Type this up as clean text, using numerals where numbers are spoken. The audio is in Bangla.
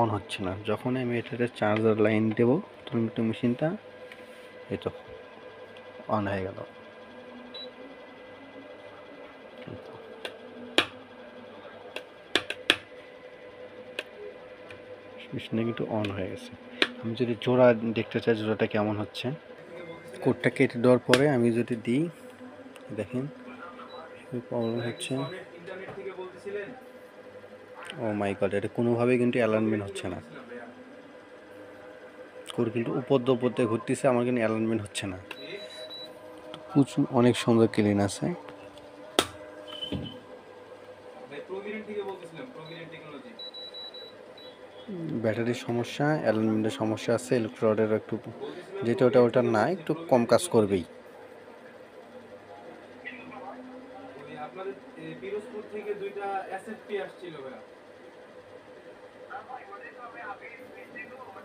অন হচ্ছে না। যখনই আমি এটাতে চার্জার লাইন দেবো তখন একটু মেশিনটা এই তো অন হয়ে গেল। মেশিনটা কিন্তু অন হয়ে গেছে। আমি যদি জোড়া দেখতে চাই জোড়াটা কেমন হচ্ছে, কোডটা কেটে দেওয়ার পরে আমি যদি দিই, দেখেন প্রবলেম হচ্ছে। ও মাই গড, এটা কোনোভাবেই কিন্তু অ্যালাইনমেন্ট হচ্ছে না। কোড কিন্তু উপর দিয়ে ঘুরতেছে, আমার কিন্তু অ্যালাইনমেন্ট হচ্ছে না। প্রচুর অনেক সুন্দর ক্লিন আছে। ব্যাটারির সমস্যা, অ্যালাইনমেন্টের সমস্যা আছে, ইলেকট্রোডের একটু যেটা ওটা না একটু কম কাজ করবেই। আপনাদের পিরোজপুর থেকে 2টা এসএফপি আসছিল ভাইয়া।